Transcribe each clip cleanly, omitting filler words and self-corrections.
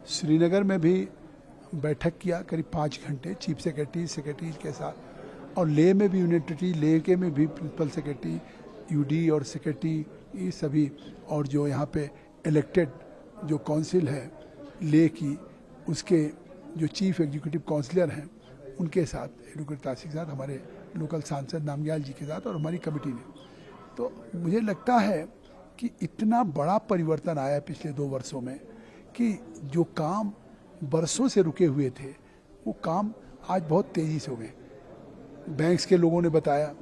श्रीनगर में भी बैठक किया करीब 5 घंटे चीफ सेक्रेटरी के साथ, और लेह में भी यूनियन टेरिटरी, लेह के में भी प्रिंसिपल सेक्रेटरी, यूडी और सेक्रेटरी, ये सभी, और जो यहाँ पे इलेक्टेड जो काउंसिल है लेह की, उसके जो चीफ एग्जीक्यूटिव काउंसिलर हैं उनके साथ, एडवोकेट तासिक के साथ, हमारे लोकल सांसद नामग्याल जी के साथ और हमारी कमेटी ने। तो मुझे लगता है कि इतना बड़ा परिवर्तन आया पिछले 2 वर्षों में कि जो काम बरसों से रुके हुए थे वो काम आज बहुत तेज़ी से हो गए। बैंक्स के लोगों ने बताया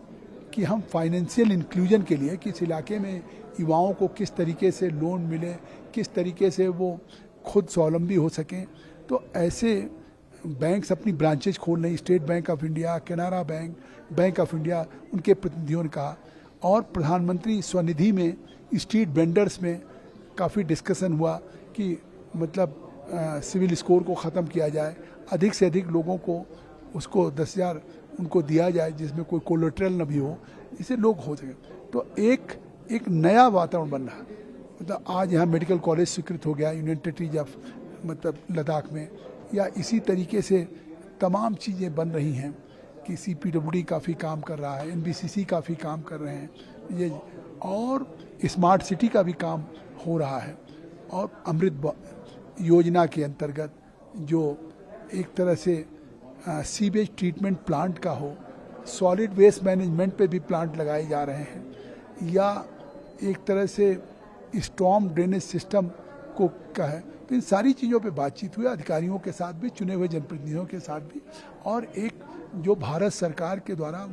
कि हम फाइनेंशियल इंक्लूजन के लिए कि इस इलाके में युवाओं को किस तरीके से लोन मिले, किस तरीके से वो खुद स्वावलंबी हो सकें, तो ऐसे बैंक्स अपनी ब्रांचेज खोल रही। State bank of India, Canara bank, bank of India, उनके प्रतिनिधियों ने कहा, और प्रधानमंत्री स्वनिधि में स्ट्रीट वेंडर्स में काफ़ी डिस्कशन हुआ कि मतलब सिविल स्कोर को ख़त्म किया जाए, अधिक से अधिक लोगों को उसको 10,000 उनको दिया जाए जिसमें कोई कोलेटरल न भी हो, इससे लोग हो सके। तो एक नया वातावरण बन रहा है। मतलब आज यहाँ मेडिकल कॉलेज स्वीकृत हो गया यूनियन टेरिटरी ऑफ मतलब लद्दाख में, या इसी तरीके से तमाम चीज़ें बन रही हैं कि CPWD काफ़ी काम कर रहा है, NBCC काफ़ी काम कर रहे हैं ये, और स्मार्ट सिटी का भी काम हो रहा है। और अमृत योजना के अंतर्गत जो एक तरह से सीवेज ट्रीटमेंट प्लांट का हो, सॉलिड वेस्ट मैनेजमेंट पे भी प्लांट लगाए जा रहे हैं, या एक तरह से स्टॉर्म ड्रेनेज सिस्टम को का है। तो इन सारी चीज़ों पे बातचीत हुई अधिकारियों के साथ भी, चुने हुए जनप्रतिनिधियों के साथ भी, और एक जो भारत सरकार के द्वारा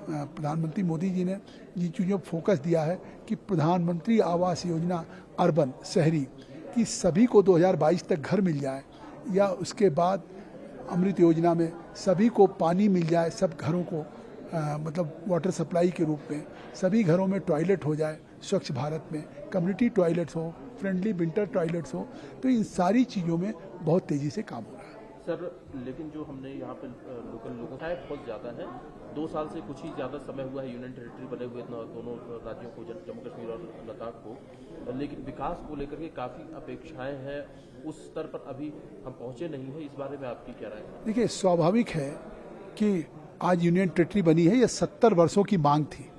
प्रधानमंत्री मोदी जी ने जिन चीज़ों पर फोकस दिया है कि प्रधानमंत्री आवास योजना अर्बन शहरी कि सभी को 2022 तक घर मिल जाए, या उसके बाद अमृत योजना में सभी को पानी मिल जाए, सब घरों को मतलब वाटर सप्लाई के रूप में, सभी घरों में टॉयलेट हो जाए, स्वच्छ भारत में कम्युनिटी टॉयलेट्स हो, फ्रेंडली विंटर टॉयलेट्स हो। तो इन सारी चीज़ों में बहुत तेज़ी से काम हो रहा है सर। लेकिन जो हमने यहाँ पे लोकल लोगों का बहुत ज़्यादा है, 2 साल से कुछ ही ज़्यादा समय हुआ है यूनियन टेरिटरी बने हुए दोनों राज्यों को, जम्मू कश्मीर और लद्दाख को, लेकिन विकास को लेकर के काफ़ी अपेक्षाएं हैं, उस स्तर पर अभी हम पहुँचे नहीं हैं। इस बारे में आपकी क्या राय है? देखिए, स्वाभाविक है कि आज यूनियन टेरिटरी बनी है, यह 70 वर्षों की मांग थी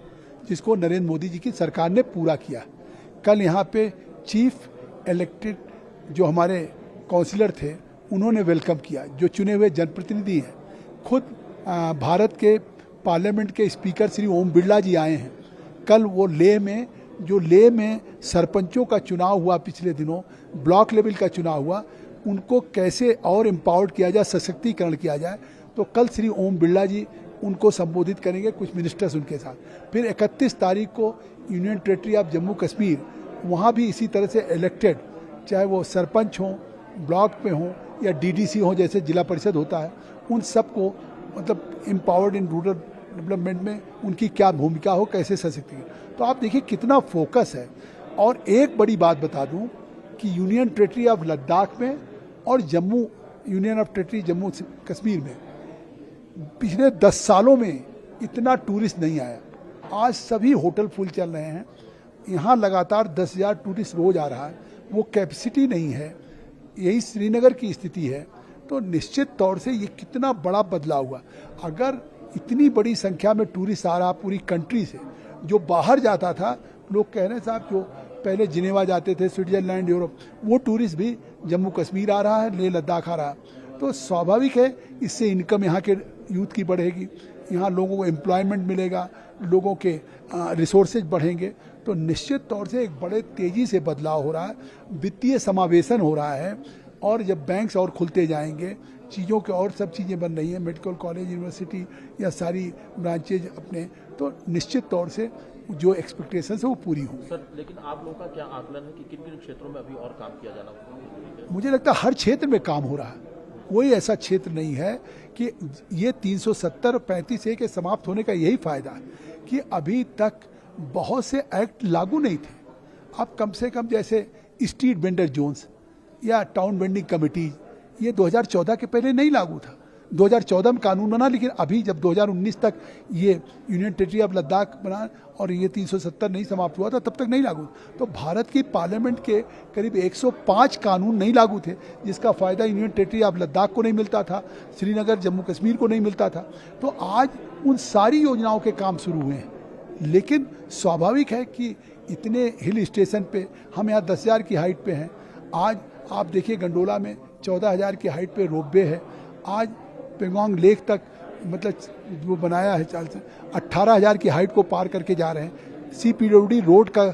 जिसको नरेंद्र मोदी जी की सरकार ने पूरा किया। कल यहाँ पे चीफ इलेक्टेड जो हमारे काउंसिलर थे उन्होंने वेलकम किया, जो चुने हुए जनप्रतिनिधि हैं। खुद भारत के पार्लियामेंट के स्पीकर श्री ओम बिरला जी आए हैं। कल वो लेह में सरपंचों का चुनाव हुआ, पिछले दिनों ब्लॉक लेवल का चुनाव हुआ, उनको कैसे और एम्पावर्ड किया जाए, सशक्तिकरण किया जाए। तो कल श्री ओम बिरला जी उनको संबोधित करेंगे, कुछ मिनिस्टर्स उनके साथ। फिर 31 तारीख को union territory of Jammu Kashmir, वहाँ भी इसी तरह से इलेक्टेड, चाहे वो सरपंच हों, ब्लॉक में हों, या DDC हो जैसे जिला परिषद होता है, उन सबको मतलब एम्पावर्ड इन रूरल डेवलपमेंट में उनकी क्या भूमिका हो, कैसे सशक्तिकरण। तो आप देखिए कितना फोकस है। और एक बड़ी बात बता दूं कि यूनियन टेरिटरी ऑफ लद्दाख में और union of territory Jammu Kashmir में पिछले 10 सालों में इतना टूरिस्ट नहीं आया। आज सभी होटल फुल चल रहे हैं, यहाँ लगातार 10,000 टूरिस्ट रोज आ रहा है। वो कैपेसिटी नहीं है, यही श्रीनगर की स्थिति है। तो निश्चित तौर से ये कितना बड़ा बदलाव हुआ। अगर इतनी बड़ी संख्या में टूरिस्ट आ रहा पूरी कंट्री से, जो बाहर जाता था, लोग कह रहे हैं साहब जो पहले जिनेवा जाते थे, स्विट्जरलैंड, यूरोप, वो टूरिस्ट भी जम्मू कश्मीर आ रहा है, लेह लद्दाख आ रहा है। तो स्वाभाविक है इससे इनकम यहाँ के यूथ की बढ़ेगी, यहाँ लोगों को एम्प्लॉयमेंट मिलेगा, लोगों के रिसोर्सेज बढ़ेंगे। तो निश्चित तौर से एक बड़े तेज़ी से बदलाव हो रहा है, वित्तीय समावेशन हो रहा है। और जब बैंक्स और खुलते जाएंगे, चीज़ों के और सब चीज़ें बन रही हैं, मेडिकल कॉलेज, यूनिवर्सिटी या सारी ब्रांचेज अपने, तो निश्चित तौर से जो एक्सपेक्टेशन है वो पूरी होंगी। सर, लेकिन आप लोगों का क्या आकलन है कि किन किन क्षेत्रों में अभी और काम किया जाना? मुझे लगता है हर क्षेत्र में काम हो रहा है, कोई ऐसा क्षेत्र नहीं है कि ये 370 35A के समाप्त होने का यही फायदा है कि अभी तक बहुत से एक्ट लागू नहीं थे। अब कम से कम जैसे स्ट्रीट वेंडर जोन्स या टाउन वेंडिंग कमिटीज, ये 2014 के पहले नहीं लागू था, 2014 में कानून बना, लेकिन अभी जब 2019 तक ये यूनियन टेरिटरी ऑफ लद्दाख बना और ये 370 नहीं समाप्त हुआ था, तब तक नहीं लागू। तो भारत की पार्लियामेंट के करीब 105 कानून नहीं लागू थे, जिसका फ़ायदा यूनियन टेरिटरी ऑफ लद्दाख को नहीं मिलता था, श्रीनगर जम्मू कश्मीर को नहीं मिलता था। तो आज उन सारी योजनाओं के काम शुरू हुए हैं, लेकिन स्वाभाविक है कि इतने हिल स्टेशन पे, हम यहाँ 10,000 की हाइट पे हैं। आज आप देखिए गंडोला में 14,000 की हाइट पे रोपवे है। आज पेंगोंग लेक तक मतलब वो बनाया है, 18,000 की हाइट को पार करके जा रहे हैं। CPWD रोड का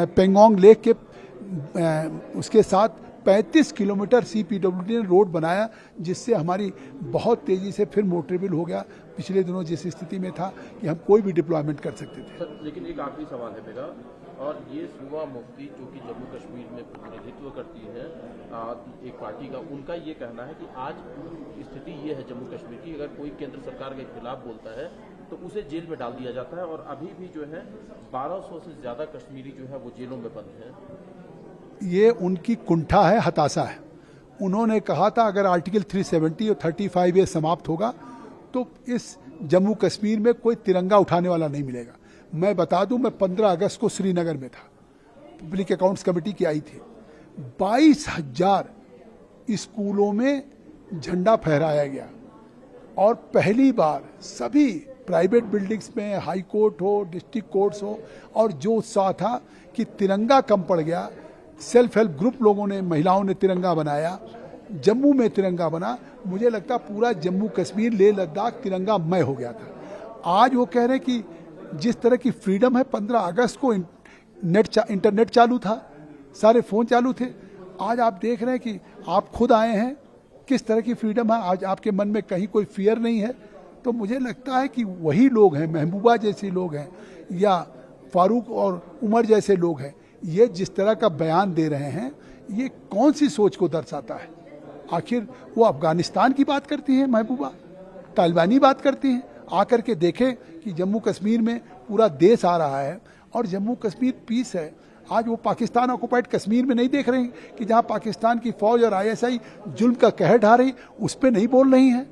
पेंगोंग लेक के उसके साथ 35 किलोमीटर CPWD ने रोड बनाया, जिससे हमारी बहुत तेज़ी से फिर मोटरेबल हो गया। पिछले दिनों जिस स्थिति में था कि हम कोई भी डिप्लॉयमेंट कर सकते थे। सर, लेकिन एक आखिरी सवाल है मेरा, और ये सुबह मुफ्ती जो कि जम्मू कश्मीर में प्रतिनिधित्व करती है एक पार्टी का, उनका ये कहना है कि आज स्थिति ये है जम्मू कश्मीर की, अगर कोई केंद्र सरकार के खिलाफ बोलता है तो उसे जेल में डाल दिया जाता है, और अभी भी जो है 1200 से ज़्यादा कश्मीरी जो है वो जेलों में बंद हैं। ये उनकी कुंठा है, हताशा है। उन्होंने कहा था अगर आर्टिकल 370 और 35 ये समाप्त होगा तो इस जम्मू कश्मीर में कोई तिरंगा उठाने वाला नहीं मिलेगा। मैं बता दूं, मैं 15 अगस्त को श्रीनगर में था, पब्लिक अकाउंट्स कमेटी की आई थी। 22,000 स्कूलों में झंडा फहराया गया, और पहली बार सभी प्राइवेट बिल्डिंग्स में, हाई कोर्ट हो, डिस्ट्रिक्ट कोर्ट्स हो, और जो उत्साह था कि तिरंगा कम पड़ गया। सेल्फ हेल्प ग्रुप लोगों ने, महिलाओं ने तिरंगा बनाया, जम्मू में तिरंगा बना। मुझे लगता पूरा जम्मू कश्मीर, लेह लद्दाख तिरंगामय हो गया था। आज वो कह रहे हैं कि जिस तरह की फ्रीडम है, 15 अगस्त को इंटरनेट चालू था, सारे फ़ोन चालू थे। आज आप देख रहे हैं कि आप खुद आए हैं, किस तरह की फ्रीडम है। आज आपके मन में कहीं कोई फियर नहीं है। तो मुझे लगता है कि वही लोग हैं, महबूबा जैसे लोग हैं या फारूक और उमर जैसे लोग हैं, ये जिस तरह का बयान दे रहे हैं, ये कौन सी सोच को दर्शाता है। आखिर वो अफगानिस्तान की बात करती हैं महबूबा, तालिबानी बात करती हैं। आकर के देखें कि जम्मू कश्मीर में पूरा देश आ रहा है और जम्मू कश्मीर पीस है। आज वो पाकिस्तान ऑक्युपाइड कश्मीर में नहीं देख रहे हैं कि जहां पाकिस्तान की फौज और ISI जुल्म का कहर ढा रही, उस पर नहीं बोल रही हैं।